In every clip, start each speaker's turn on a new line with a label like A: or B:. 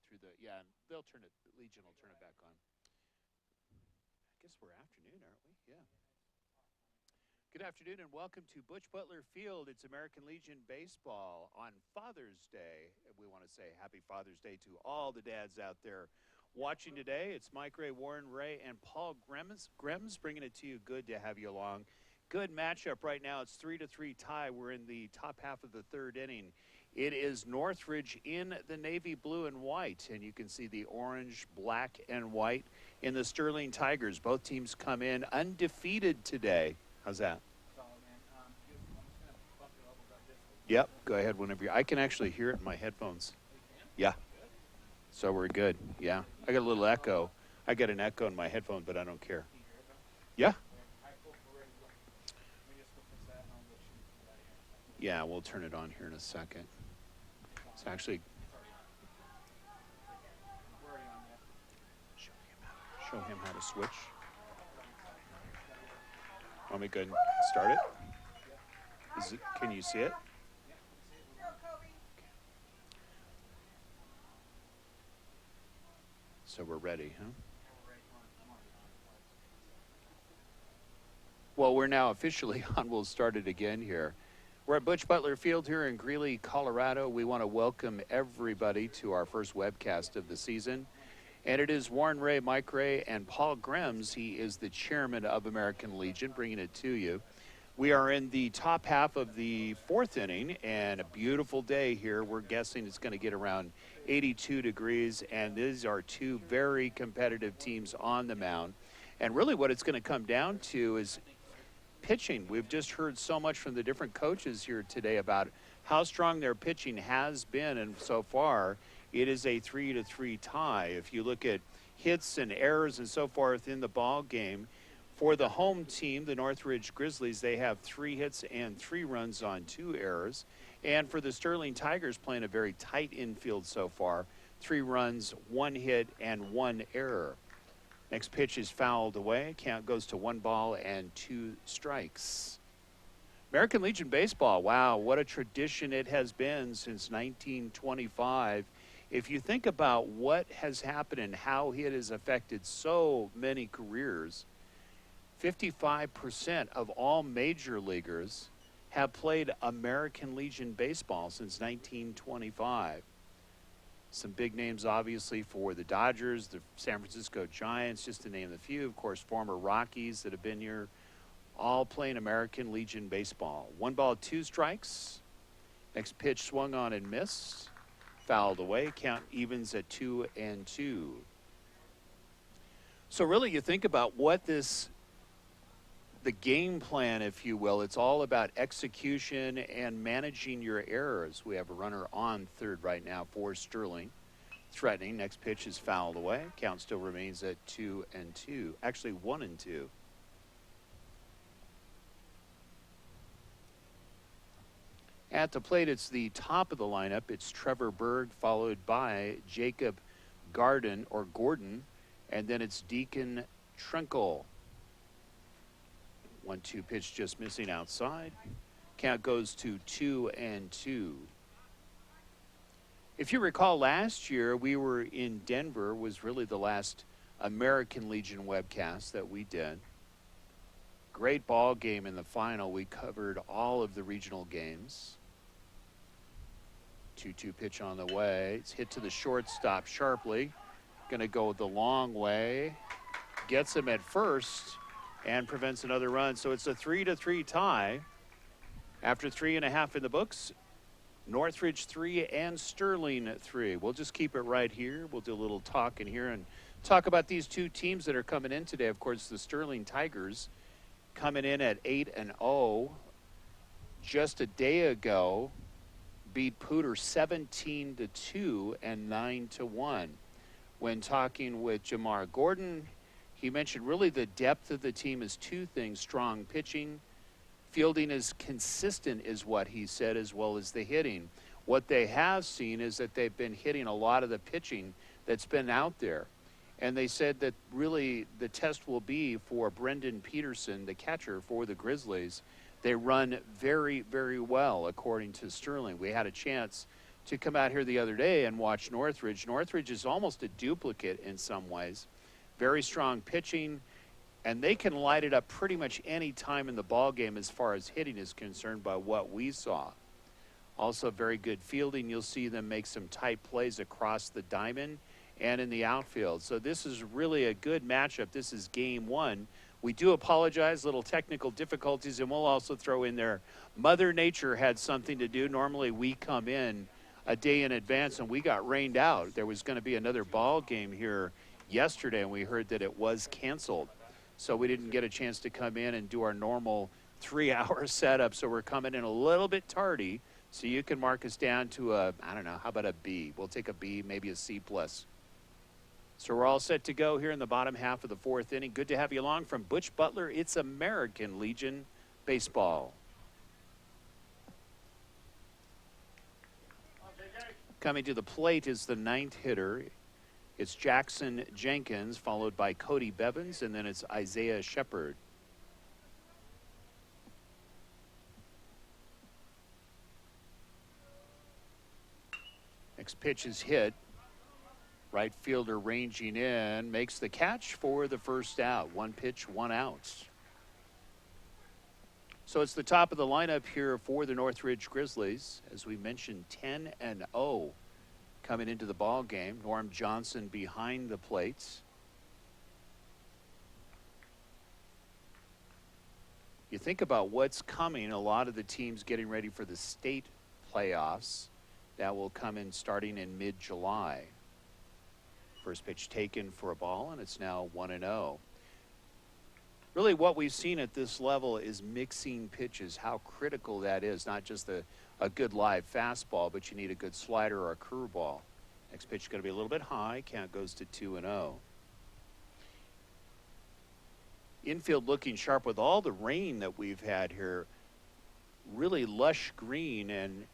A: through the, yeah, they'll turn it, Legion will turn it back on. I guess we're afternoon, aren't we? Yeah. Good afternoon and welcome to Butch Butler Field. It's American Legion Baseball on Father's Day. We want to say happy Father's Day to all the dads out there watching today. It's Mike Ray, Warren Ray, and Paul Grems bringing it to you. Good to have you along. Good matchup right now. It's 3-3 tie. We're in the top half of the third inning. It is Northridge in the navy blue and white, and you can see the orange, black, and white in the Sterling Tigers. Both teams come in undefeated today. How's that? Yep, go ahead whenever you. I can actually hear it in my headphones. Yeah. So we're good. Yeah. I got a little echo. I got an echo in my headphone, but I don't care. Yeah. Yeah, we'll turn it on here in a second. It's actually show him how to switch. Want me to go ahead and start it? Can you see it? So we're ready, huh? Well, we're now officially on. We'll start it again here. We're at Butch Butler Field here in Greeley, Colorado. We want to welcome everybody to our first webcast of the season. And it is Warren Ray, Mike Ray, and Paul Grems. He is the chairman of American Legion, bringing it to you. We are in the top half of the fourth inning, and a beautiful day here. We're guessing it's going to get around 82 degrees, and these are two very competitive teams on the mound. And really what it's going to come down to is pitching. We've just heard so much from the different coaches here today about how strong their pitching has been, and so far it is a 3-3 tie. If you look at hits and errors and so forth in the ball game, for the home team, the Northridge Grizzlies, they have 3 hits and 3 runs on 2 errors. And for the Sterling Tigers, playing a very tight infield so far, 3 runs, 1 hit, and 1 error. Next pitch is fouled away. Count goes to 1 ball and 2 strikes. American Legion Baseball, wow, what a tradition it has been since 1925. If you think about what has happened and how it has affected so many careers, 55% of all major leaguers have played American Legion Baseball since 1925. Some big names, obviously, for the Dodgers, the San Francisco Giants, just to name a few. Of course, former Rockies that have been here, all playing American Legion Baseball. 1 ball, 2 strikes. Next pitch swung on and missed. Fouled away. Count evens at 2-2. So really, you think about what the game plan, if you will, it's all about execution and managing your errors. We have a runner on third right now for Sterling. Threatening. Next pitch is fouled away. Count still remains at 2-2. Actually, 1-2. At the plate, it's the top of the lineup. It's Trevor Berg, followed by Jacob Gordon, and then it's Deacon Trinkle. 1-2 pitch just missing outside. Count goes to 2-2. If you recall, last year we were in Denver, was really the last American Legion webcast that we did. Great ball game in the final. We covered all of the regional games. 2-2 pitch on the way. It's hit to the shortstop sharply. Going to go the long way. Gets him at first and prevents another run. So it's a 3-3 tie. After 3.5 in the books, Northridge 3 and Sterling 3. We'll just keep it right here. We'll do a little talk in here and talk about these two teams that are coming in today. Of course, the Sterling Tigers coming in at 8-0. Just a day ago, beat Pooter 17-2 and 9-1. When talking with Jamar Gordon, he mentioned really the depth of the team is 2 things: strong pitching. Fielding is consistent is what he said, as well as the hitting. What they have seen is that they've been hitting a lot of the pitching that's been out there. And they said that really the test will be for Brendan Peterson, the catcher for the Grizzlies. They run very, very well, according to Sterling. We had a chance to come out here the other day and watch Northridge. Northridge is almost a duplicate in some ways. Very strong pitching, and they can light it up pretty much any time in the ball game as far as hitting is concerned by what we saw. Also very good fielding. You'll see them make some tight plays across the diamond and in the outfield. So this is really a good matchup. This is game one. We do apologize, little technical difficulties, and we'll also throw in there Mother Nature had something to do. Normally we come in a day in advance, and we got rained out. There was going to be another ball game here yesterday, and we heard that it was canceled. So we didn't get a chance to come in and do our normal 3-hour setup, so we're coming in a little bit tardy. So you can mark us down to a, I don't know, how about a B? We'll take a B, maybe a C+. So we're all set to go here in the bottom half of the fourth inning. Good to have you along from Butch Butler. It's American Legion Baseball. Coming to the plate is the ninth hitter. It's Jackson Jenkins, followed by Cody Bevins, and then it's Isaiah Shepard. Next pitch is hit. Right fielder ranging in, makes the catch for the first out. One pitch, one out. So it's the top of the lineup here for the Northridge Grizzlies. As we mentioned, 10-0 coming into the ball game. Norm Johnson behind the plates. You think about what's coming, a lot of the teams getting ready for the state playoffs. That will come in starting in mid-July. First pitch taken for a ball, and it's now 1-0. Really what we've seen at this level is mixing pitches, how critical that is. Not just a good live fastball, but you need a good slider or a curveball. Next pitch is going to be a little bit high. Count goes to 2-0. Infield looking sharp with all the rain that we've had here. Really lush green, and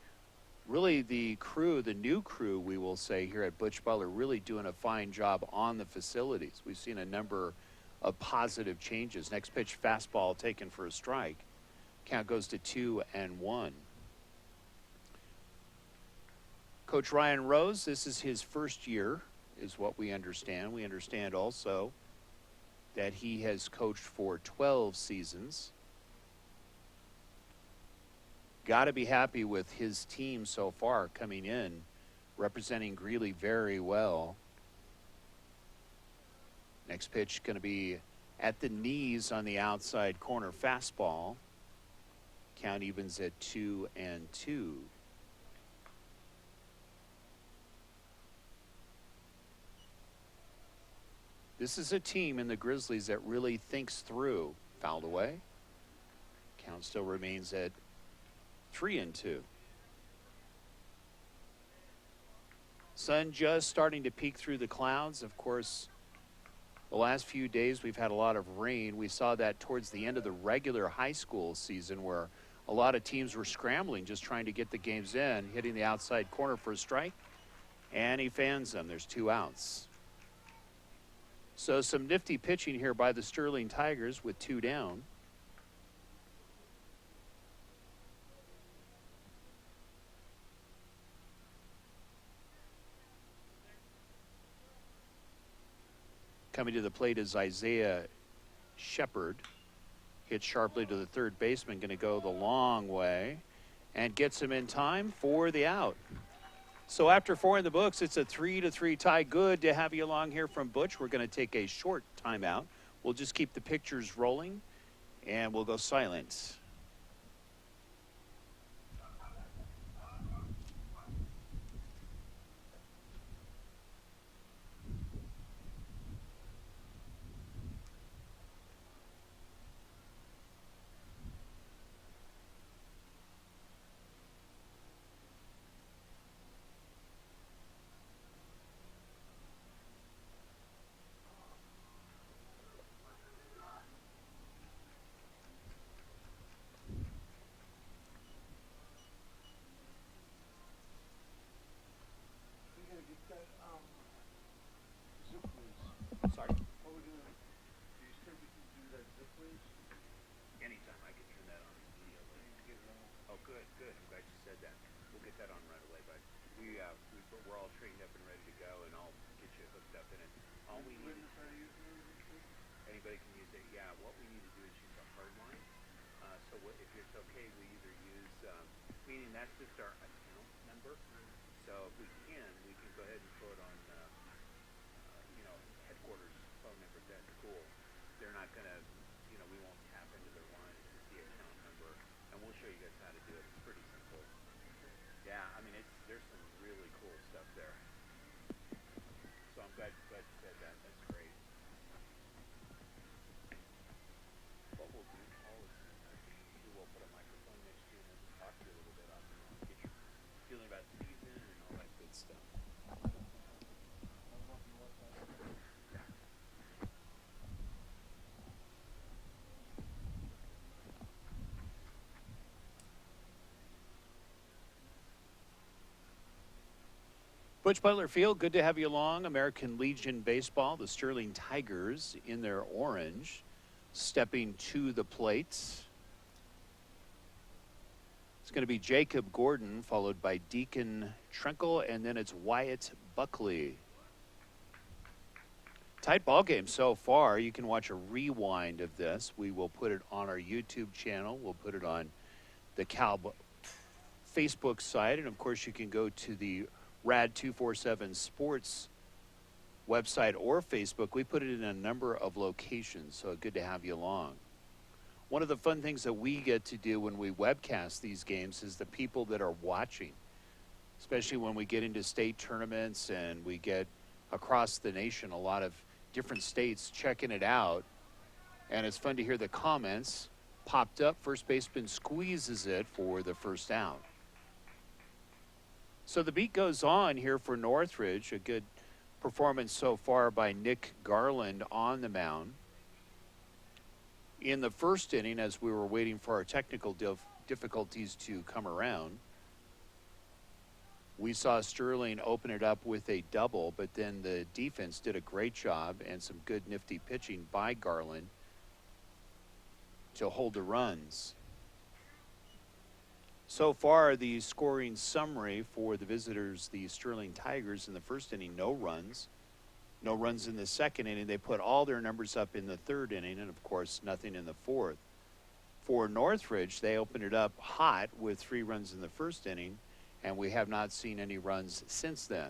A: really the crew, the new crew, we will say, here at Butch Butler, really doing a fine job on the facilities. We've seen a number of positive changes. Next pitch, fastball taken for a strike. Count goes to 2-1. Coach Ryan Rose, this is his first year, is what we understand. We understand also that he has coached for 12 seasons. Got to be happy with his team so far coming in, representing Greeley very well. Next pitch going to be at the knees on the outside corner fastball. Count evens at 2-2. This is a team in the Grizzlies that really thinks through. Fouled away. Count still remains at 3-2. Sun just starting to peek through the clouds. Of course, the last few days we've had a lot of rain. We saw that towards the end of the regular high school season where a lot of teams were scrambling, just trying to get the games in, hitting the outside corner for a strike. And he fans them. There's 2 outs. So some nifty pitching here by the Sterling Tigers with 2 down. Coming to the plate is Isaiah Shepard. Hit sharply to the third baseman, going to go the long way and gets him in time for the out. So after 4 in the books, it's a 3-3 tie. Good to have you along here from Butch. We're going to take a short timeout. We'll just keep the pictures rolling and we'll go silent. we're all trained up and ready to go, and I'll get you hooked up in it. All we need is anybody can use it. Yeah, what we need to do is use a hard line. So if it's okay, we either use, meaning that's just our account number. So if we can go ahead and throw it on, headquarters phone number at that school. They're not going to, we won't tap into their line. It's just the account number, and we'll show you guys how to do it. It's pretty simple. Yeah, I mean, there's some really cool stuff there. So I'm glad you said that. That's great. What we'll do, Paul, is we will put a microphone next to you and we'll just talk to you a little bit on get your feeling about the season and all that good stuff. Butch Butler Field, good to have you along. American Legion Baseball, the Sterling Tigers in their orange, stepping to the plate. It's going to be Jacob Gordon, followed by Deacon Trenkle, and then it's Wyatt Buckley. Tight ball game so far. You can watch a rewind of this. We will put it on our YouTube channel. We'll put it on the Cal Facebook site, and of course you can go to the Rad 247 Sports website or Facebook. We put it in a number of locations, so good to have you along. One of the fun things that we get to do when we webcast these games is the people that are watching, especially when we get into state tournaments and we get across the nation, a lot of different states checking it out. And it's fun to hear the comments. Popped up, first baseman squeezes it for the first out. So the beat goes on here for Northridge. A good performance so far by Nick Garland on the mound. In the first inning, as we were waiting for our technical difficulties to come around, we saw Sterling open it up with a double, but then the defense did a great job and some good nifty pitching by Garland to hold the runs. So far, the scoring summary for the visitors, the Sterling Tigers, in the first inning, no runs. No runs in the second inning. They put all their numbers up in the third inning, and, of course, nothing in the fourth. For Northridge, they opened it up hot with 3 runs in the first inning, and we have not seen any runs since then.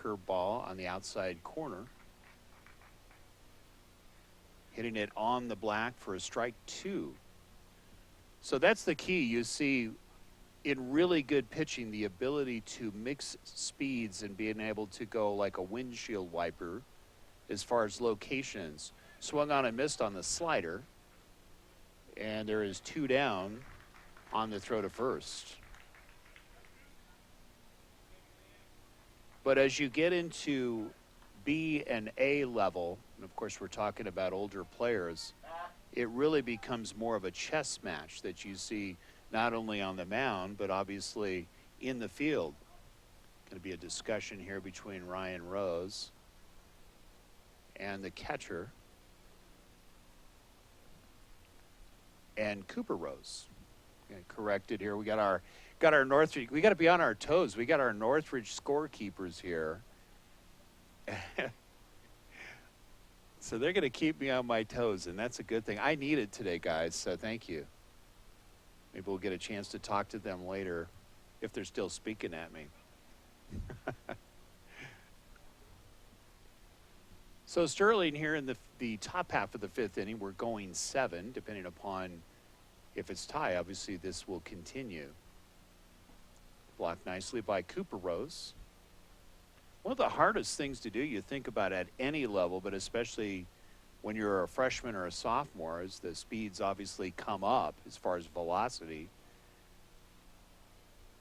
A: Curveball on the outside corner. Hitting it on the black for a strike 2. So that's the key. You see, in really good pitching, the ability to mix speeds and being able to go like a windshield wiper as far as locations. Swung on and missed on the slider. And there is 2 down on the throw to first. But as you get into B and A level, and of course we're talking about older players, it really becomes more of a chess match that you see not only on the mound, but obviously in the field. Going to be a discussion here between Ryan Rose and the catcher and Cooper Rose. Corrected here. We got our Northridge. We got to be on our toes. We got our Northridge scorekeepers here. So they're going to keep me on my toes, and that's a good thing. I need it today, guys, so thank you. Maybe we'll get a chance to talk to them later if they're still speaking at me. So Sterling here in the top half of the 5th inning, we're going 7, depending upon if it's tie. Obviously, this will continue. Blocked nicely by Cooper Rose. One of the hardest things to do, you think about at any level, but especially when you're a freshman or a sophomore, is the speeds obviously come up as far as velocity.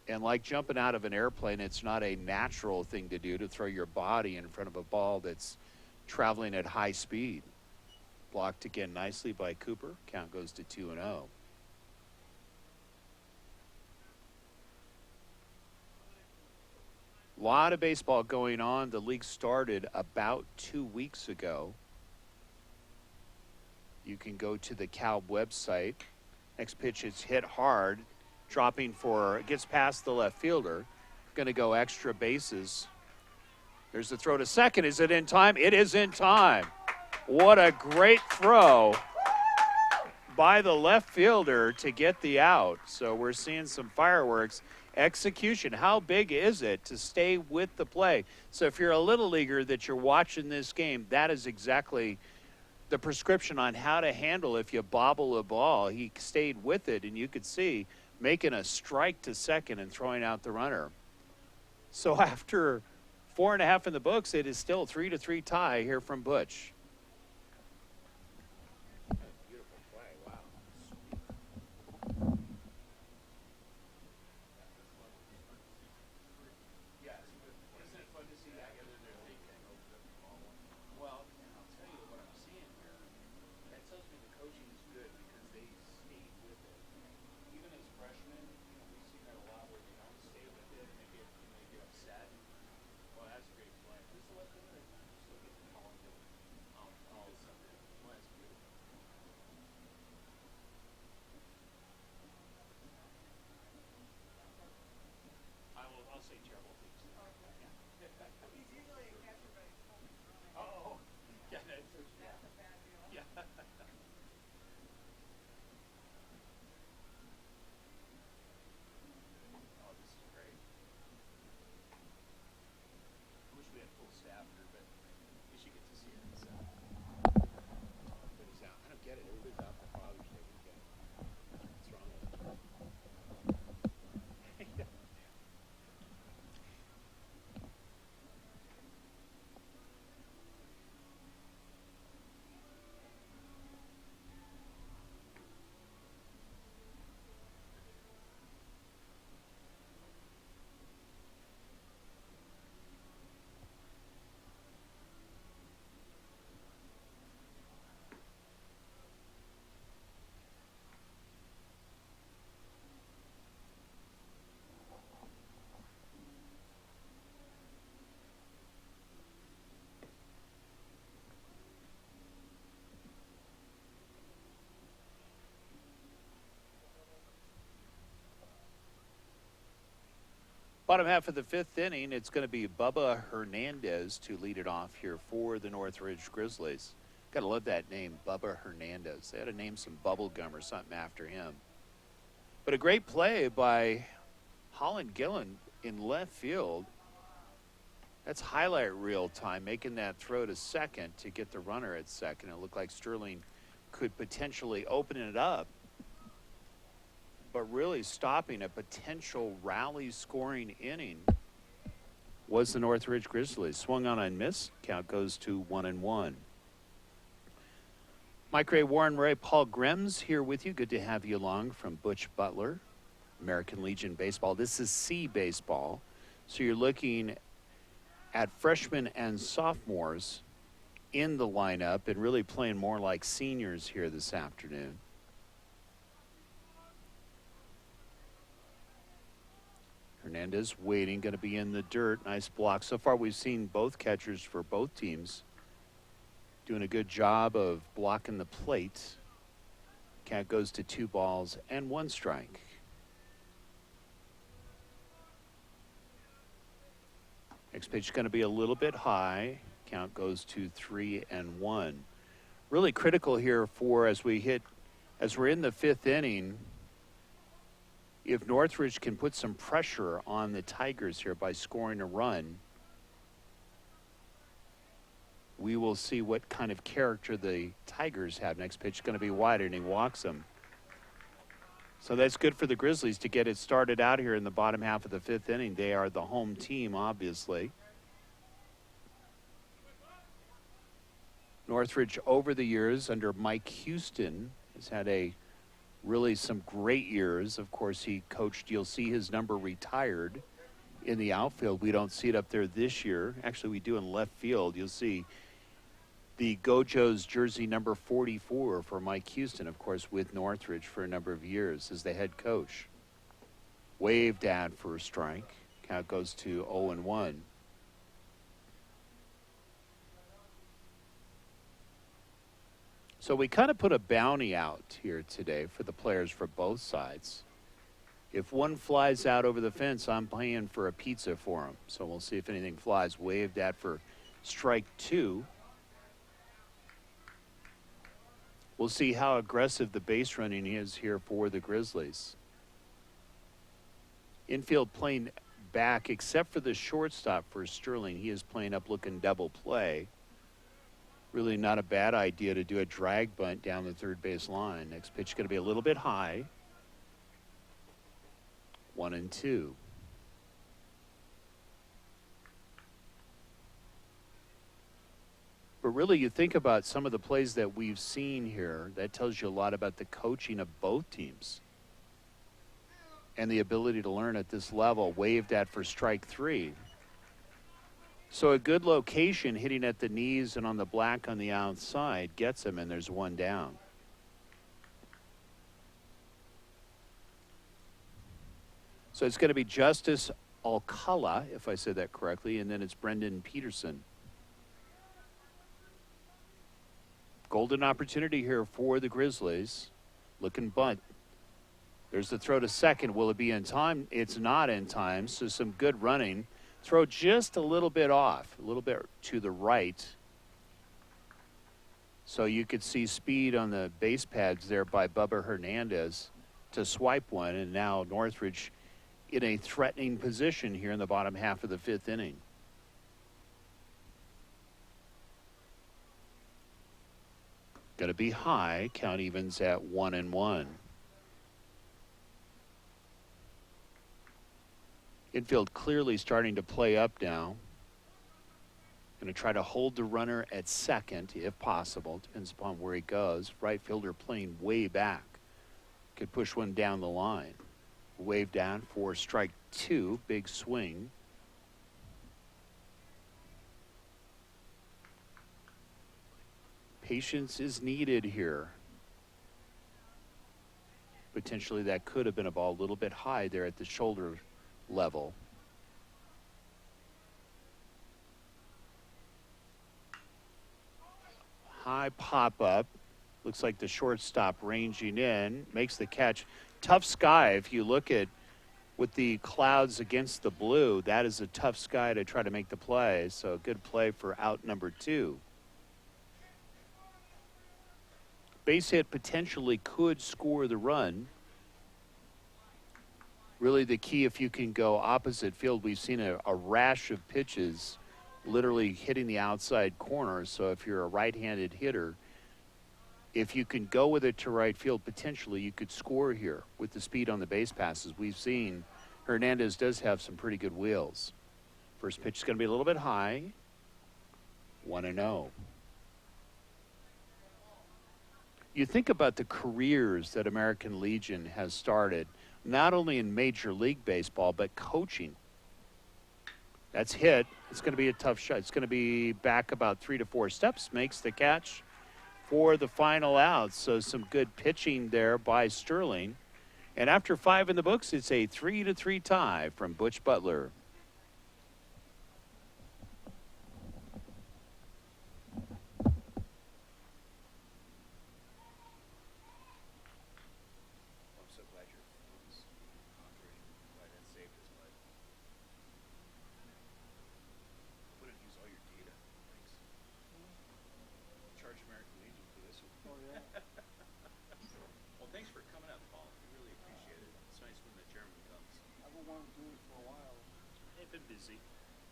A: And like jumping out of an airplane, it's not a natural thing to do to throw your body in front of a ball that's traveling at high speed. Blocked again nicely by Cooper. Count goes to 2-0. A lot of baseball going on. The league started about 2 weeks ago. You can go to the Cal website. Next pitch is hit hard, dropping gets past the left fielder. going to go extra bases. There's the throw to second. Is it in time? It is in time. What a great throw by the left fielder to get the out. So we're seeing some fireworks. Execution, how big is it to stay with the play? So if you're a little leaguer that you're watching this game, that is exactly the prescription on how to handle if you bobble a ball. He stayed with it, and you could see making a strike to second and throwing out the runner. So after 4.5 in the books, it is still 3-3 tie here from Butch. Beautiful play, wow. Yes, but isn't it fun to see that other than thinking? Well, I'll tell you what I'm seeing here. That tells me the coaching is good because they stayed with it. Even as freshmen, we see that a lot where they don't stay with it and they get upset. Well, that's a great play. Who's the left fielder? Still get the call and all of a sudden. Well, that's beautiful. I'll say terrible things. He's usually a catcher, but oh, yeah, that's so true. Yeah. Oh, this is great. I wish we had full staff here, but you should get to see it. Everybody's out. I don't get it. Everybody's out for Father's Day weekend. What's wrong with it? Bottom half of the fifth inning, it's going to be Bubba Hernandez to lead it off here for the Northridge Grizzlies. Got to love that name, Bubba Hernandez. They had to name some bubble gum or something after him. But a great play by Holland Gillen in left field. That's highlight reel time, making that throw to second to get the runner at second. It looked like Sterling could potentially open it up, but really stopping a potential rally scoring inning was the Northridge Grizzlies. Swung on and missed. Count goes to 1-1. Mike Ray, Warren Ray, Paul Grems here with you. Good to have you along from Butch Butler, American Legion Baseball. This is C baseball. So you're looking at freshmen and sophomores in the lineup and really playing more like seniors here this afternoon. Hernandez waiting, going to be in the dirt. Nice block. So far we've seen both catchers for both teams doing a good job of blocking the plate. Count goes to 2-1 strike. Next pitch is going to be a little bit high. Count goes to 3-1. Really critical here for as we're in the fifth inning. If Northridge can put some pressure on the Tigers here by scoring a run, we will see what kind of character the Tigers have. Next pitch is going to be wide, and he walks them. So that's good for the Grizzlies to get it started out here in the bottom half of the fifth inning. They are the home team, obviously. Northridge, over the years, under Mike Houston, has had really some great years. Of course, he coached, you'll see his number retired in the outfield. We don't see it up there this year. Actually, we do in left field. You'll see the Gojo's jersey number 44 for Mike Houston, of course, with Northridge for a number of years as the head coach. Waved at for a strike. Count goes to 0-1. So we kind of put a bounty out here today for the players for both sides. If one flies out over the fence, I'm paying for a pizza for him. So we'll see if anything flies. Waved at for strike 2. We'll see how aggressive the base running is here for the Grizzlies. Infield playing back, except for the shortstop for Sterling. He is playing up looking double play. Really not a bad idea to do a drag bunt down the third base line. Next pitch going to be a little bit high. 1-2. But really, you think about some of the plays that we've seen here, that tells you a lot about the coaching of both teams and the ability to learn at this level. Waved at for strike 3. So a good location, hitting at the knees and on the black on the outside, gets him, and there's one down. So it's going to be Justice Alcala, if I said that correctly, and then it's Brendan Peterson. Golden opportunity here for the Grizzlies. Looking bunt. There's the throw to second. Will it be in time? It's not in time, so some good running. Throw just a little bit off, a little bit to the right. So you could see speed on the base pads there by Bubba Hernandez to swipe one, and now Northridge in a threatening position here in the bottom half of the 5th inning. Going to be high. Count evens at 1-1. Infield clearly starting to play up now. Going to try to hold the runner at second if possible. Depends upon where he goes. Right fielder playing way back. Could push one down the line. Waved down for strike 2. Big swing. Patience is needed here. Potentially that could have been a ball a little bit high there at the shoulder level. High pop up. Looks like the shortstop ranging in. Makes the catch. Tough sky. If you look at with the clouds against the blue, that is a tough sky to try to make the play. So a good play for out number 2. Base hit potentially could score the run. Really the key, if you can go opposite field, we've seen a rash of pitches literally hitting the outside corner. So if you're a right-handed hitter, if you can go with it to right field, potentially you could score here with the speed on the base passes. We've seen Hernandez does have some pretty good wheels. First pitch is going to be a little bit high. 1-0. You think about the careers that American Legion has started, not only in Major League Baseball, but coaching. That's hit. It's going to be a tough shot. It's going to be back about 3 to 4 steps. Makes the catch for the final out. So some good pitching there by Sterling. And after 5 in the books, it's a 3-3 tie from Butch Butler. Busy.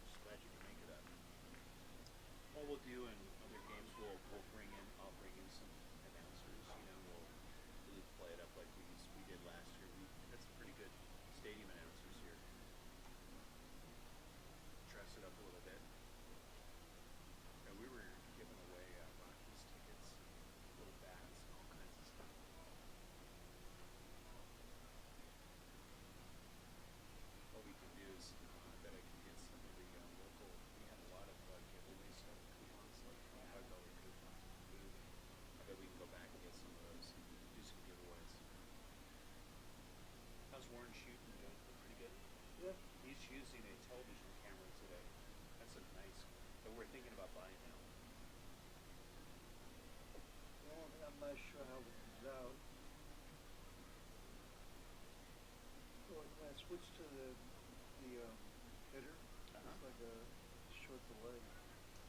A: Just glad you can make it up. What we'll do in other games, I'll bring in some announcers. We'll really play it up like we did last year. We had some pretty good stadium announcers here. Dress it up a little bit. And we were giving away Rockies tickets, little bats, and all kinds of stuff. What we can do is that I can get some of the local, we have a lot of giveaway stuff, coupons, like $5 coupons for food. I bet we can go back and get some of those and do some giveaways. How's Warren shooting? Doing pretty
B: switch to the hitter. It's like a short delay.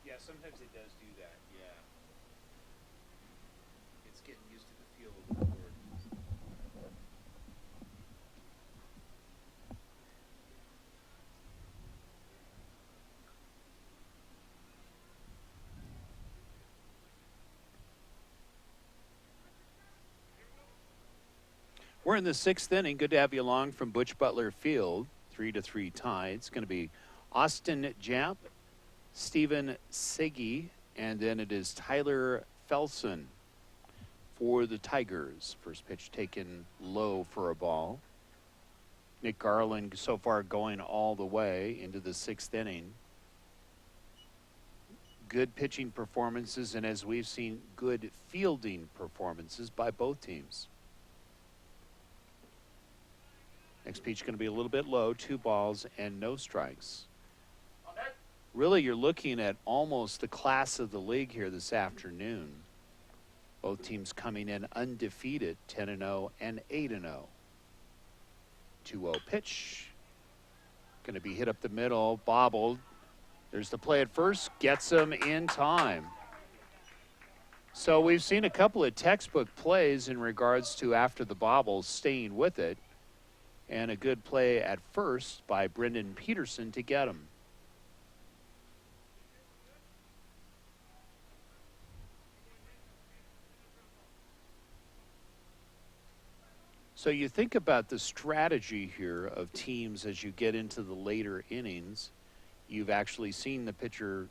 A: Yeah, sometimes it does do that. Yeah. It's getting used to the feel of the board. We're in the sixth inning. Good to have you along from Butch Butler Field. 3-3 tie. It's going to be Austin Japp, Stephen Siggy, and then it is Tyler Felson for the Tigers. First pitch taken low for a ball. Nick Garland so far going all the way into the sixth inning. Good pitching performances, and as we've seen, good fielding performances by both teams. Next pitch going to be a little bit low, 2 balls and no strikes. Really, you're looking at almost the class of the league here this afternoon. Both teams coming in undefeated, 10-0 and 8-0. 2-0 pitch. Going to be hit up the middle, bobbled. There's the play at first, gets him in time. So we've seen a couple of textbook plays in regards to after the bobble staying with it. And a good play at first by Brendan Peterson to get him. So you think about the strategy here of teams as you get into the later innings. You've actually seen the pitcher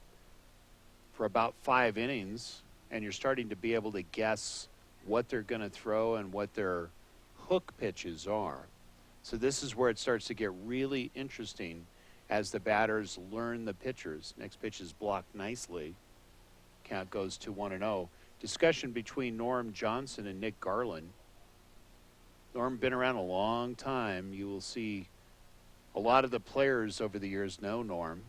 A: for about 5 innings, and you're starting to be able to guess what they're going to throw and what their hook pitches are. So this is where it starts to get really interesting as the batters learn the pitchers. Next pitch is blocked nicely. Count goes to 1-0. Discussion between Norm Johnson and Nick Garland. Norm been around a long time. You will see a lot of the players over the years know Norm.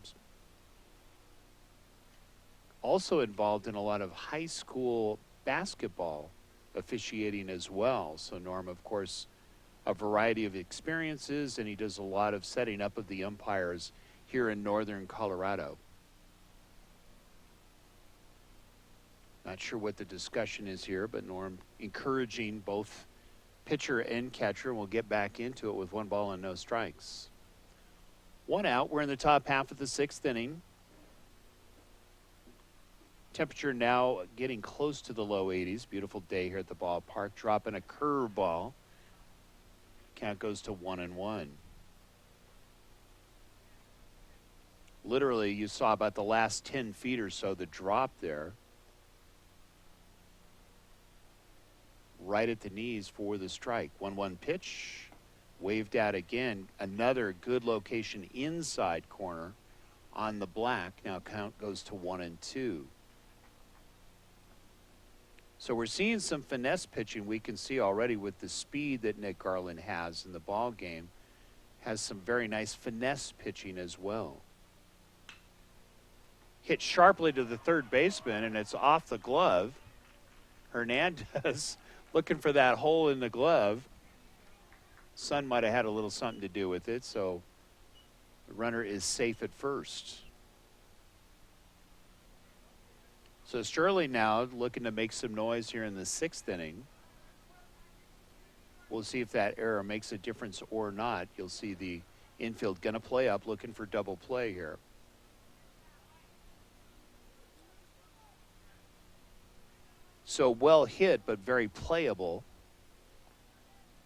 A: Also involved in a lot of high school basketball officiating as well. So Norm, of course, a variety of experiences, and he does a lot of setting up of the umpires here in northern Colorado. Not sure what the discussion is here, but Norm encouraging both pitcher and catcher. We'll get back into it with 1 ball and no strikes. 1 out. We're in the top half of the 6th inning. Temperature now getting close to the low 80s. Beautiful day here at the ballpark. Dropping a curveball. Count goes to 1-1. Literally, you saw about the last 10 feet or so the drop there. Right at the knees for the strike. 1-1 pitch. Waved out again. Another good location inside corner on the black. Now count goes to 1-2. So we're seeing some finesse pitching. We can see already with the speed that Nick Garland has in the ball game. Has some very nice finesse pitching as well. Hit sharply to the third baseman, and it's off the glove. Hernandez looking for that hole in the glove. Sun might have had a little something to do with it, so the runner is safe at first. So Sterling now looking to make some noise here in the 6th inning. We'll see if that error makes a difference or not. You'll see the infield going to play up, looking for double play here. So well hit, but very playable.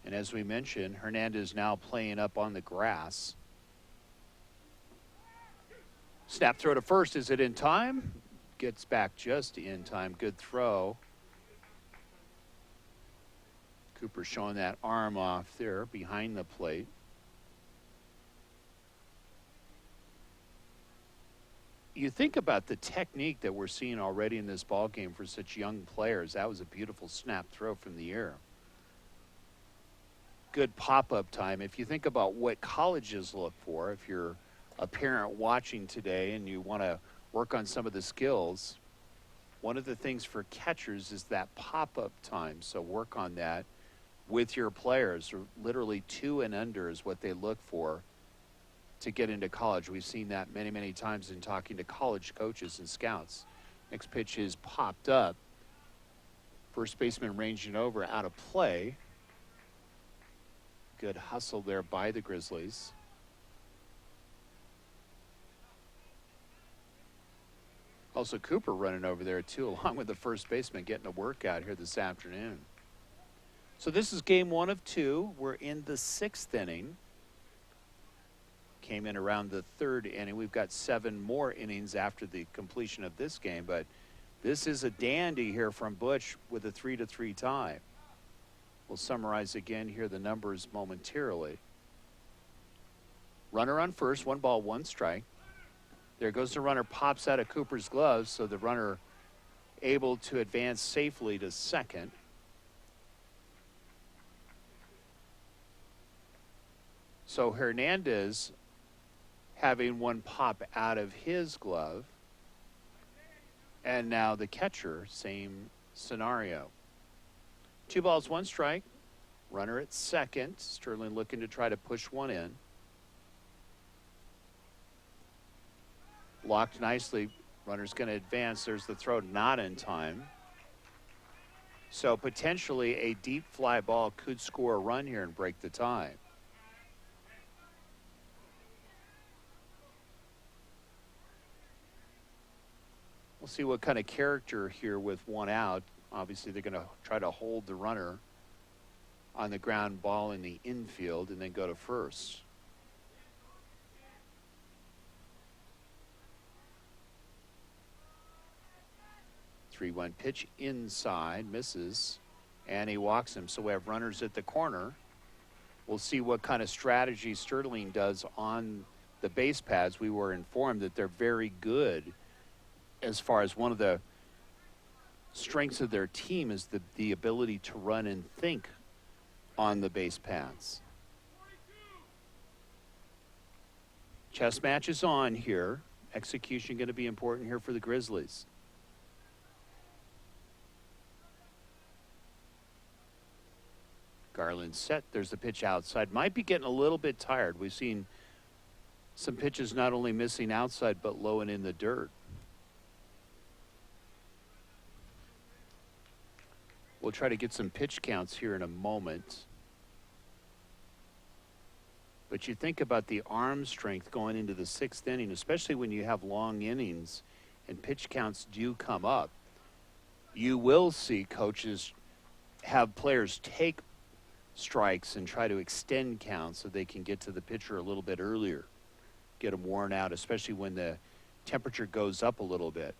A: And as we mentioned, Hernandez now playing up on the grass. Snap throw to first. Is it in time? Gets back just in time. Good throw. Cooper showing that arm off there behind the plate. You think about the technique that we're seeing already in this ball game for such young players. That was a beautiful snap throw from the air. Good pop-up time. If you think about what colleges look for, if you're a parent watching today and you want to work on some of the skills, one of the things for catchers is that pop-up time. So work on that with your players. Literally 2 and under is what they look for to get into college. We've seen that many, many times in talking to college coaches and scouts. Next pitch is popped up. First baseman ranging over, out of play. Good hustle there by the Grizzlies. Also, Cooper running over there, too, along with the first baseman, getting a workout here this afternoon. So this is game 1 of 2. We're in the 6th inning. Came in around the 3rd inning. We've got 7 more innings after the completion of this game, but this is a dandy here from Butch with a 3-3 tie. We'll summarize again here the numbers momentarily. Runner on first, 1 ball, 1 strike. There goes the runner, pops out of Cooper's gloves, so the runner able to advance safely to second. So Hernandez having one pop out of his glove. And now the catcher, same scenario. 2 balls, 1 strike. Runner at second. Sterling looking to try to push one in. Blocked nicely. Runner's going to advance. There's the throw, not in time. So potentially a deep fly ball could score a run here and break the tie. We'll see what kind of character here with 1 out. Obviously, they're going to try to hold the runner on the ground ball in the infield and then go to first. 3-1 pitch inside, misses, and he walks him. So we have runners at the corner. We'll see what kind of strategy Sterling does on the base pads. We were informed that they're very good as far as one of the strengths of their team is the ability to run and think on the base paths. Chess match is on here. Execution going to be important here for the Grizzlies. Garland set. There's the pitch outside. Might be getting a little bit tired. We've seen some pitches not only missing outside but low and in the dirt. We'll try to get some pitch counts here in a moment. But you think about the arm strength going into the 6th inning, especially when you have long innings and pitch counts do come up. You will see coaches have players take strikes and try to extend counts so they can get to the pitcher a little bit earlier, get them worn out, especially when the temperature goes up a little bit.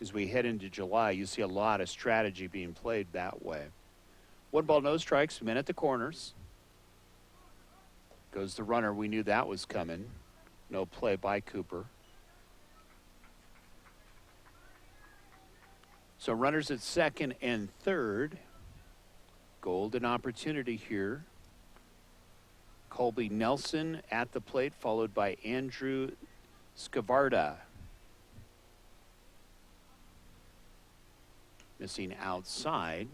A: As we head into July, you see a lot of strategy being played that way. 1 ball, no strikes, men at the corners. Goes the runner. We knew that was coming. No play by Cooper. So runners at second and third. Golden opportunity here. Colby Nelson at the plate, followed by Andrew Scavarda. Missing outside.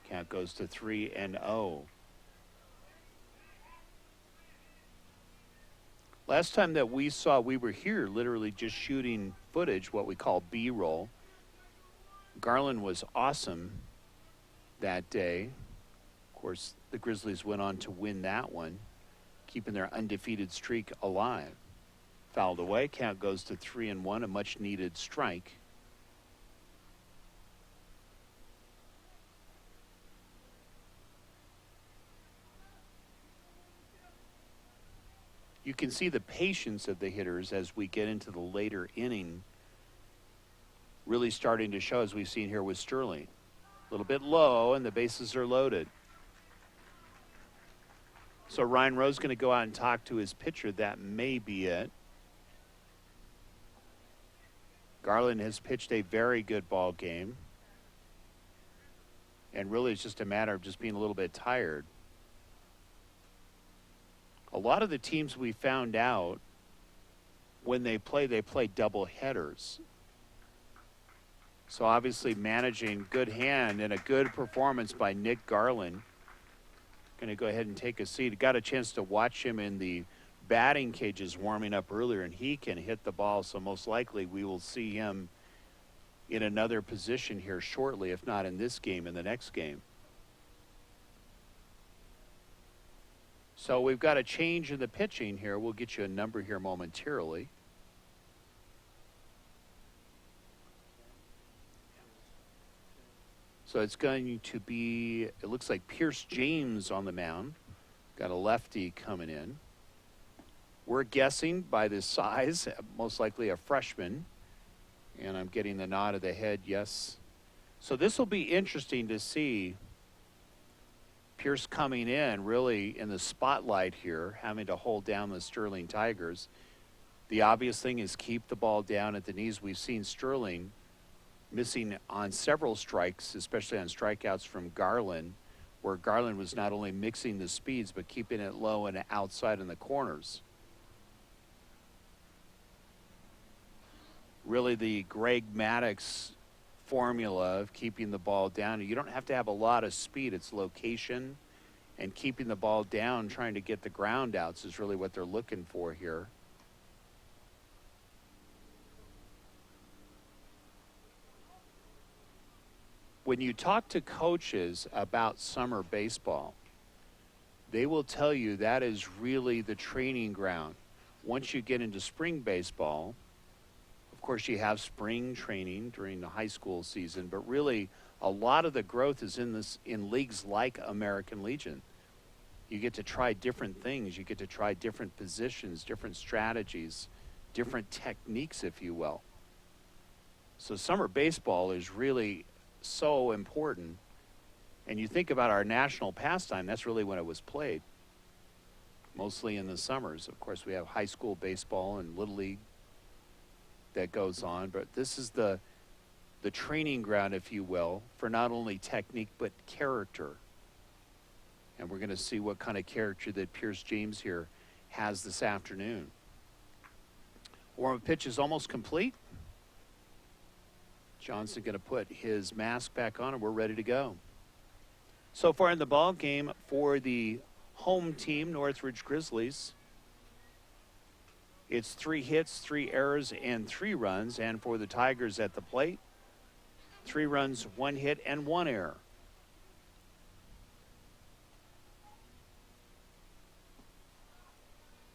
A: Count goes to 3-0. Last time that we were here literally just shooting footage, what we call B-roll. Garland was awesome that day. Of course, the Grizzlies went on to win that one, keeping their undefeated streak alive. Fouled away. Count goes to 3-1, a much-needed strike. You can see the patience of the hitters as we get into the later inning really starting to show, as we've seen here with Sterling. A little bit low, and the bases are loaded. So Ryan Rowe's going to go out and talk to his pitcher. That may be it. Garland has pitched a very good ball game. And really it's just a matter of just being a little bit tired. A lot of the teams we found out when they play double headers. So obviously managing good hand and a good performance by Nick Garland going to go ahead and take a seat. Got a chance to watch him in the batting cages warming up earlier, and he can hit the ball, so most likely we will see him in another position here shortly, if not in this game, in the next game. So we've got a change in the pitching here. We'll get you a number here momentarily. So it's going to be, it looks like Pierce James on the mound. Got a lefty coming in. We're guessing by the size, most likely a freshman. And I'm getting the nod of the head, yes. So this will be interesting to see Pierce coming in really in the spotlight here, having to hold down the Sterling Tigers. The obvious thing is keep the ball down at the knees. We've seen Sterling missing on several strikes, especially on strikeouts from Garland, where Garland was not only mixing the speeds, but keeping it low and outside in the corners. Really the Greg Maddux formula of keeping the ball down. You don't have to have a lot of speed. It's location and keeping the ball down, trying to get the ground outs is really what they're looking for here. When you talk to coaches about summer baseball, they will tell you that is really the training ground. Once you get into spring baseball, of course you have spring training during the high school season, but really a lot of the growth is in leagues like American Legion. You get to try different things. You get to try different positions, different strategies, different techniques, if you will. So summer baseball is really so important. And you think about our national pastime, that's really when it was played, mostly in the summers. Of course, we have high school baseball and Little League that goes on, but this is the training ground, if you will, for not only technique but character. And we're going to see what kind of character that Pierce James here has this afternoon. Warm-up pitch is almost complete. Johnson going to put his mask back on, and we're ready to go. So far in the ball game for the home team, Northridge Grizzlies, it's 3 hits, 3 errors, and 3 runs. And for the Tigers at the plate, 3 runs, 1 hit, and 1 error.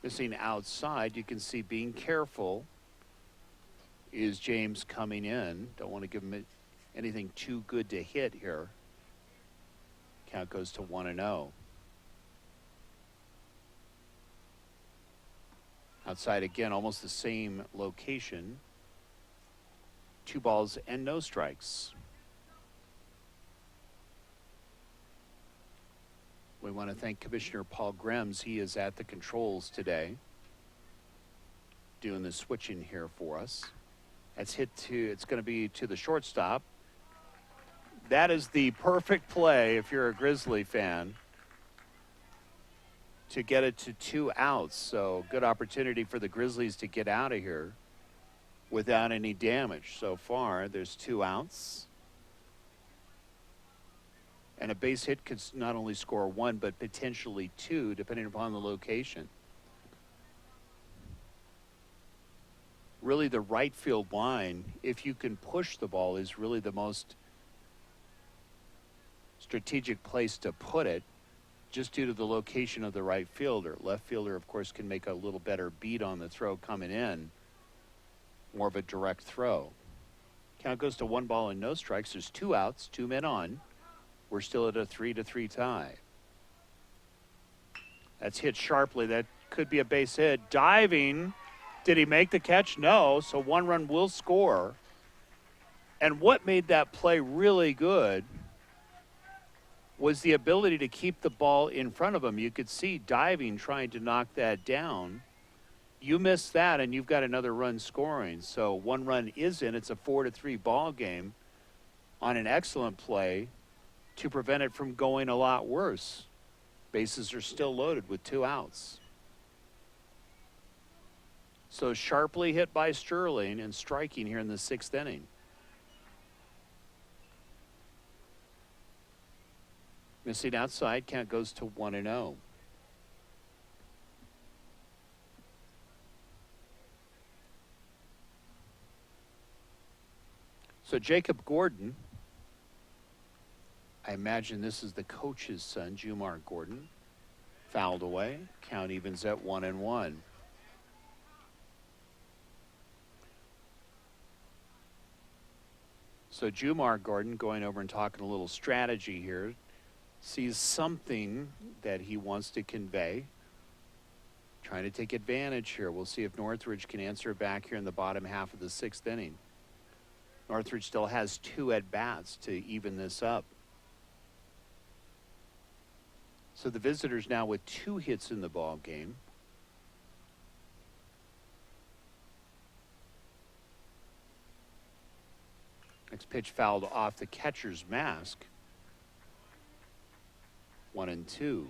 A: Missing outside, you can see being careful is James coming in. Don't want to give him anything too good to hit here. Count goes to 1-0. Outside again, almost the same location. 2 balls and no strikes. We want to thank Commissioner Paul Grems. He is at the controls today, doing the switching here for us. That's hit to, it's going to be to the shortstop. That is the perfect play if you're a Grizzly fan to get it to 2 outs. So good opportunity for the Grizzlies to get out of here without any damage. So far, there's 2 outs. And a base hit could not only score 1, but potentially 2, depending upon the location. Really, the right field line, if you can push the ball, is really the most strategic place to put it, just due to the location of the right fielder. Left fielder, of course, can make a little better beat on the throw coming in. More of a direct throw. Count goes to 1 ball and no strikes. There's 2 outs, 2 men on. We're still at a 3-3 tie. That's hit sharply. That could be a base hit. Diving. Did he make the catch? No. So 1 run will score. And what made that play really good was the ability to keep the ball in front of him. You could see Diving trying to knock that down. You miss that, and you've got another run scoring. So 1 run is in. It's a 4-3 ball game on an excellent play to prevent it from going a lot worse. Bases are still loaded with 2 outs. So sharply hit by Sterling and striking here in the 6th inning. Missing outside, count goes to 1-0. So Jacob Gordon, I imagine this is the coach's son, Jumar Gordon, fouled away. Count evens at 1-1. So Jumar Gordon going over and talking a little strategy here. Sees something that he wants to convey. Trying to take advantage here. We'll see if Northridge can answer back here in the bottom half of the 6th inning. Northridge still has 2 at-bats to even this up. So the visitors now with 2 hits in the ball game. Next pitch fouled off the catcher's mask. 1-2.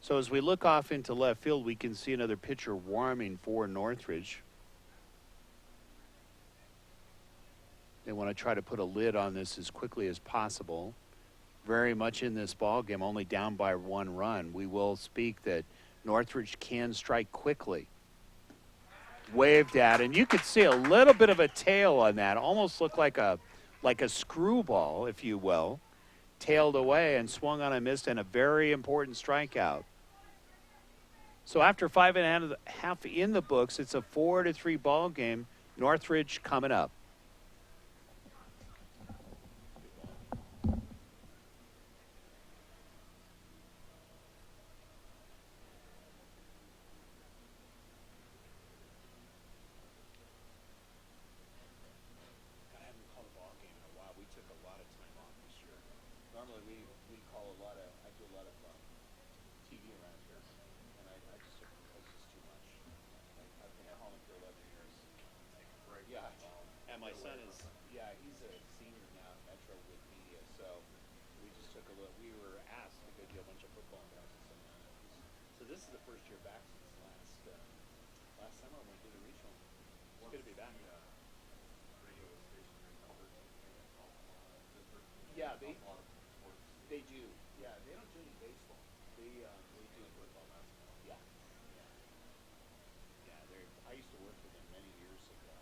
A: So as we look off into left field, we can see another pitcher warming for Northridge. They want to try to put a lid on this as quickly as possible. Very much in this ball game, only down by 1 run. We will speak that Northridge can strike quickly. Waved at, and you could see a little bit of a tail on that. Almost looked like a screwball, if you will. Tailed away and swung on a miss, and a very important strikeout. So after 5.5 in the books, it's a 4-3 ball game. Northridge coming up. And my son is, he's a senior now at Metro with media, so we just took a look. We were asked to go do a bunch of football practice. So this is the first year back since last summer when we did a regional. It's good to be back. Yeah, they do. Yeah, they don't do any baseball. They do football, basketball. Yeah. I used to work for them many years ago.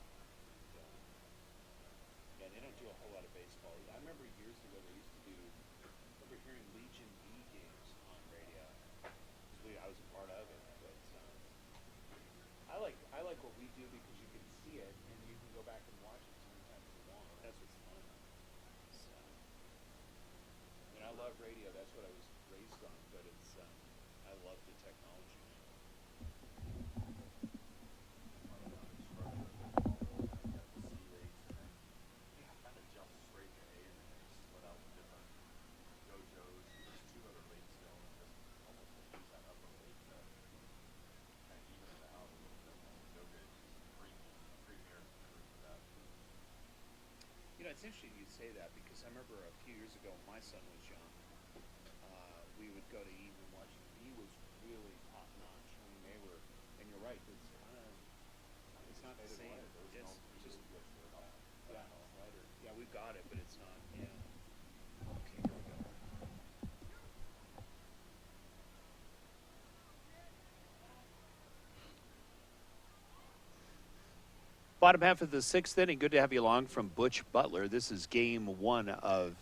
A: Yeah, they don't do a whole lot of baseball. I remember years ago they used to do. I remember hearing Legion B games on radio. I was a part of it, but I like what we do because you can see it and you can go back and watch it so many times you want. That's what's fun. So, I love radio. That's what I was raised on, but it's I love the technology. It's interesting you say that because I remember a few years ago when my son was young, we would go to eat and watch. He was really top notch. I mean, they were, and you're right. It's kind of, it's not the same. It's just, yeah, lighter. Yeah, we've got it, but it's not. Yeah. Okay, here we go. Bottom half of the 6th inning. Good to have you along from Butch Butler. This is game 1 of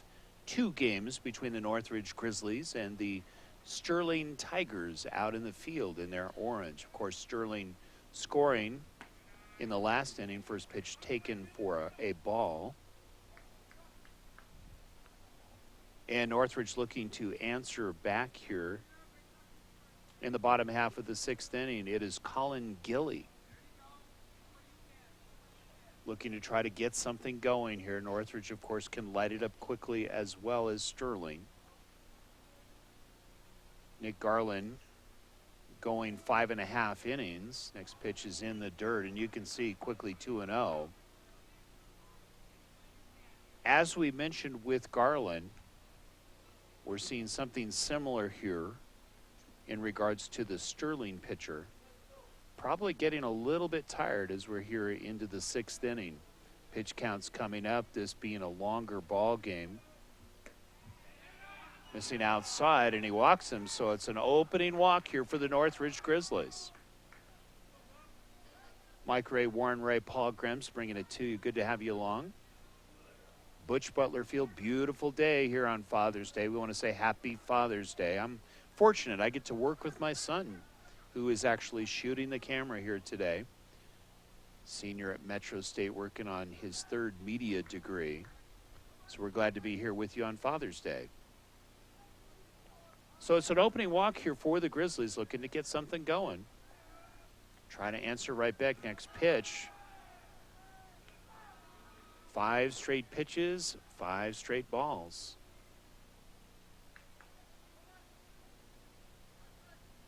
A: 2 games between the Northridge Grizzlies and the Sterling Tigers out in the field in their orange. Of course, Sterling scoring in the last inning. First pitch taken for a ball. And Northridge looking to answer back here in the bottom half of the 6th inning. It is Colin Gilly looking to try to get something going here. Northridge, of course, can light it up quickly as well as Sterling. Nick Garland going 5.5 innings. Next pitch is in the dirt, and you can see quickly 2-0. As we mentioned with Garland, we're seeing something similar here in regards to the Sterling pitcher. Probably getting a little bit tired as we're here into the 6th inning. Pitch counts coming up, this being a longer ball game. Missing outside, and he walks him, so it's an opening walk here for the Northridge Grizzlies. Mike Ray, Warren Ray, Paul Grims bringing it to you. Good to have you along. Butch Butler Field, beautiful day here on Father's Day. We want to say happy Father's Day. I'm fortunate I get to work with my son, who is actually shooting the camera here today. Senior at Metro State, working on his third media degree. So we're glad to be here with you on Father's Day. So it's an opening walk here for the Grizzlies, looking to get something going. Trying to answer right back. Next pitch. 5 straight pitches, 5 straight balls.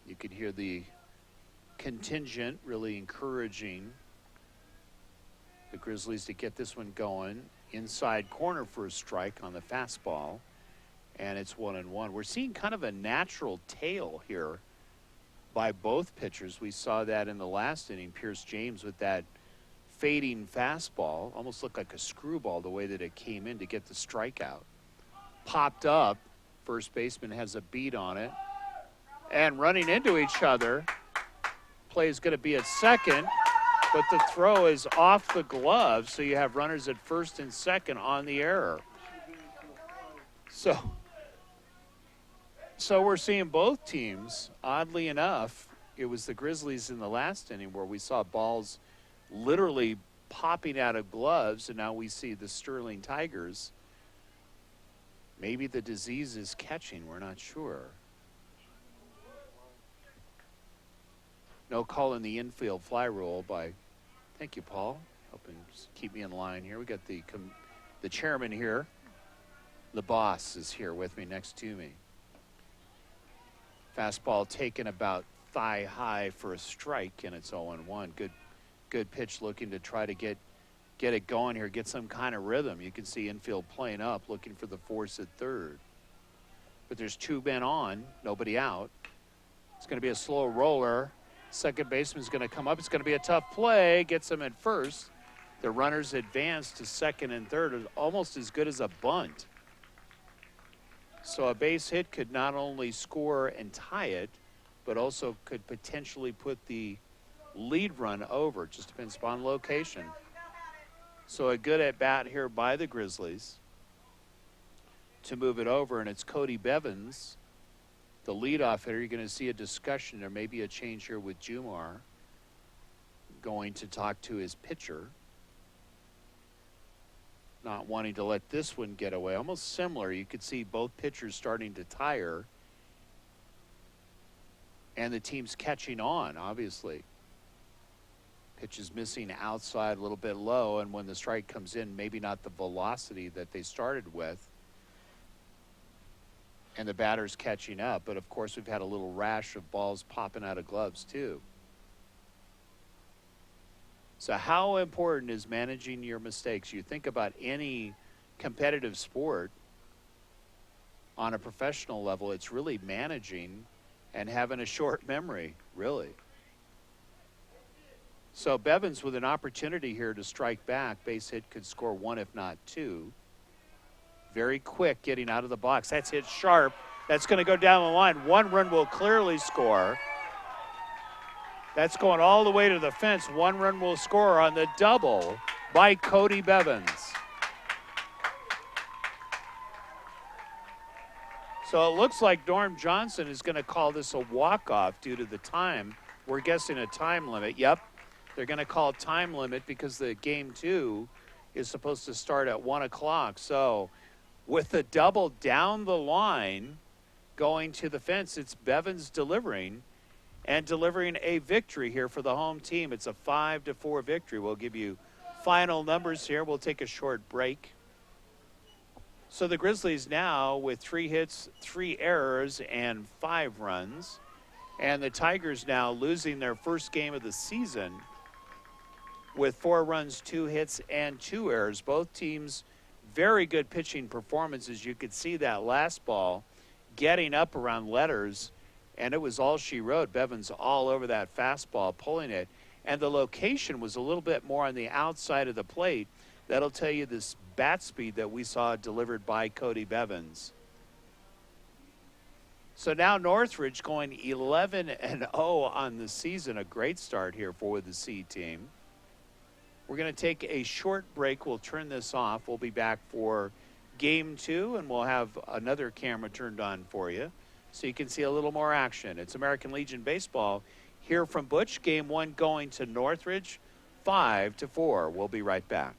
A: You could hear the contingent really encouraging the Grizzlies to get this one going. Inside corner for a strike on the fastball, and it's 1-1. We're seeing kind of a natural tail here by both pitchers. We saw that in the last inning. Pierce James with that fading fastball, almost looked like a screwball the way that it came in to get the strikeout. Popped up, first baseman has a beat on it, and running into each other. Play is going to be at second, but the throw is off the glove, so you have runners at first and second on the error. So we're seeing both teams, oddly enough, it was the Grizzlies in the last inning where we saw balls literally popping out of gloves, and now we see the Sterling Tigers. Maybe the disease is catching, we're not sure. No call in the infield fly rule by, thank you, Paul, helping keep me in line here. We got the chairman here. The boss is here with me, next to me. Fastball taken about thigh high for a strike, and it's 0-1. Good pitch, looking to try to get it going here, get some kind of rhythm. You can see infield playing up, looking for the force at third. But there's 2 men on, nobody out. It's going to be a slow roller. Second baseman's going to come up. It's going to be a tough play. Gets him at first. The runners advance to second and third, almost as good as a bunt. So a base hit could not only score and tie it, but also could potentially put the lead run over. It just depends upon location. So a good at bat here by the Grizzlies to move it over, and it's Cody Bevins, the leadoff hitter. You're going to see a discussion. There may be a change here with Jumar going to talk to his pitcher, not wanting to let this one get away. Almost similar. You could see both pitchers starting to tire, and the team's catching on, obviously. Pitch is missing outside, a little bit low, and when the strike comes in, maybe not the velocity that they started with. And the batter's catching up, but of course we've had a little rash of balls popping out of gloves too. So how important is managing your mistakes? You think about any competitive sport on a professional level, it's really managing and having a short memory, really. So Bevins with an opportunity here to strike back. Base hit could score 1 if not 2. Very quick getting out of the box. That's hit sharp. That's going to go down the line. 1 run will clearly score. That's going all the way to the fence. 1 run will score on the double by Cody Bevins. So it looks like Norm Johnson is going to call this a walk-off due to the time. We're guessing a time limit. Yep, they're going to call time limit because the game 2 is supposed to start at 1 o'clock. So with the double down the line going to the fence, it's Bevins delivering a victory here for the home team. It's a 5-4 victory. We'll give you final numbers here. We'll take a short break. So the Grizzlies now with 3 hits, 3 errors, and 5 runs. And the Tigers now losing their first game of the season with 4 runs, 2 hits, and 2 errors. Both teams very good pitching performances. You could see that last ball getting up around letters, and it was all she wrote. Bevins all over that fastball, pulling it. And the location was a little bit more on the outside of the plate. That'll tell you this bat speed that we saw delivered by Cody Bevins. So now Northridge going 11-0 on the season. A great start here for the C team. We're going to take a short break. We'll turn this off. We'll be back for game 2, and we'll have another camera turned on for you so you can see a little more action. It's American Legion Baseball here from Butch. Game 1 going to Northridge, 5-4. We'll be right back.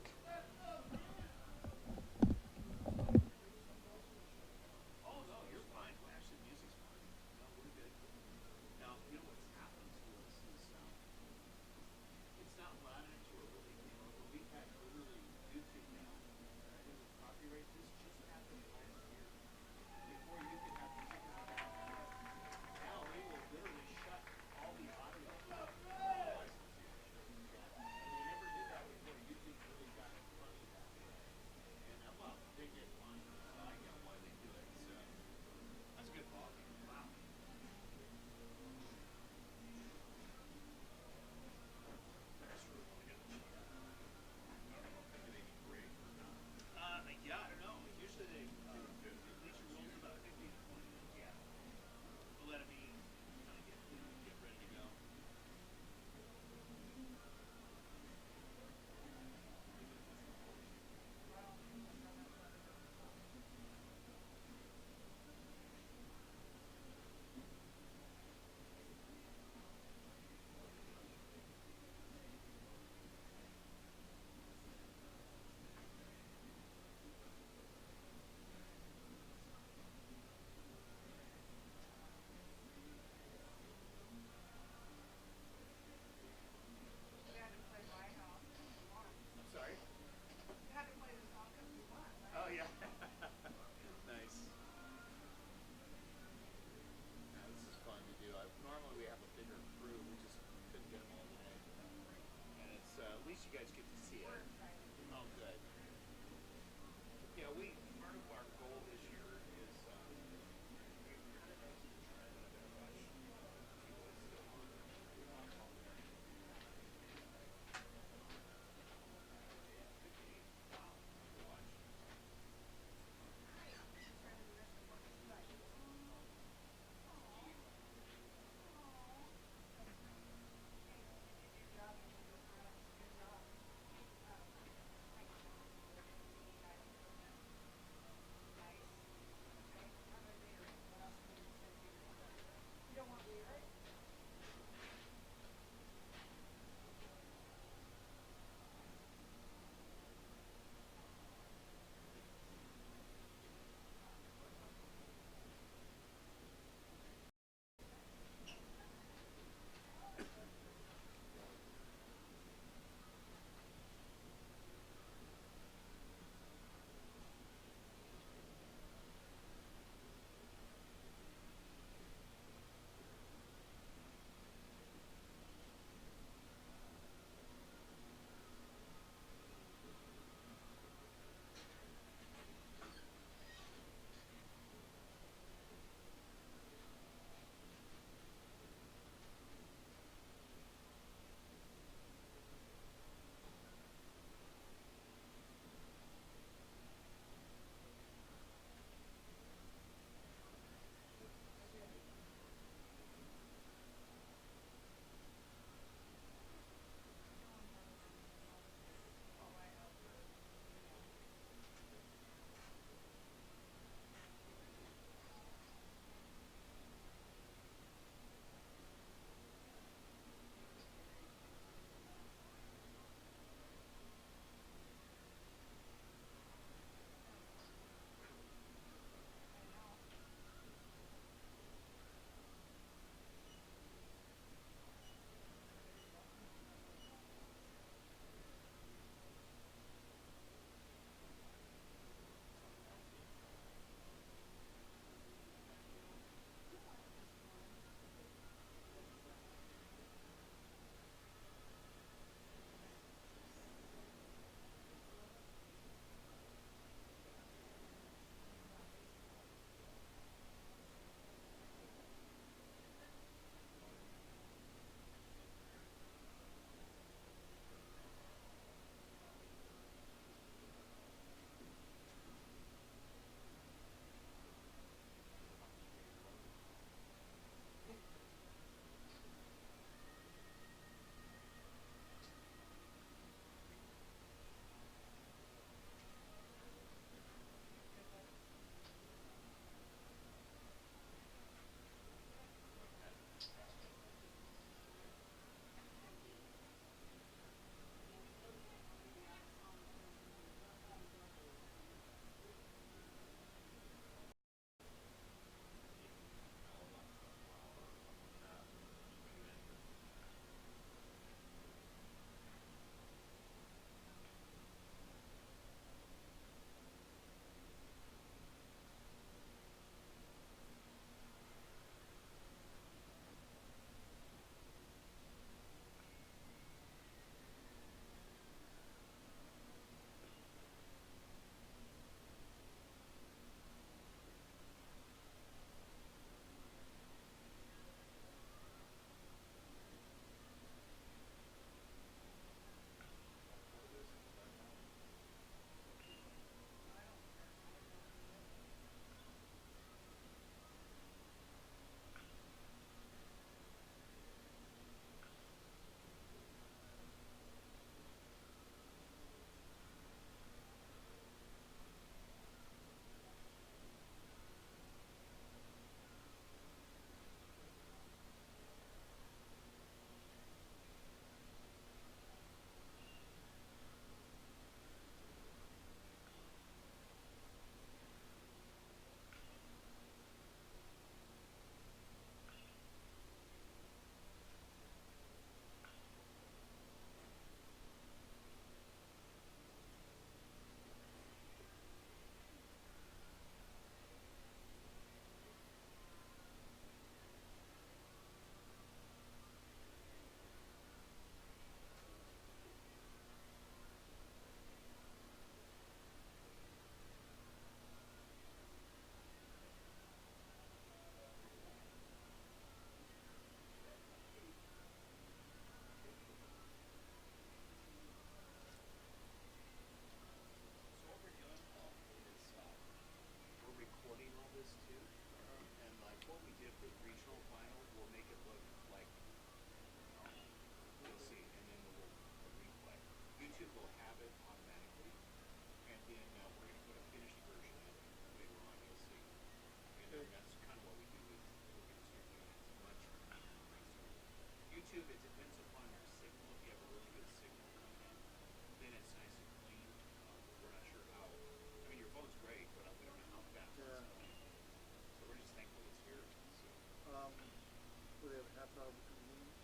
B: Probably 2 minutes.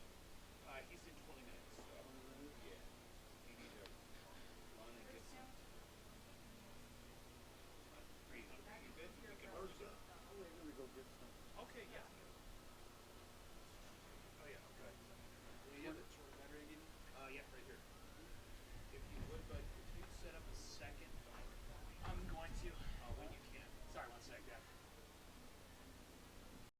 A: He's in 20 minutes. So.
B: 20 minutes.
A: Yeah. You need to run and get some. Pretty hungry. You good? You can
B: I'm gonna go get some.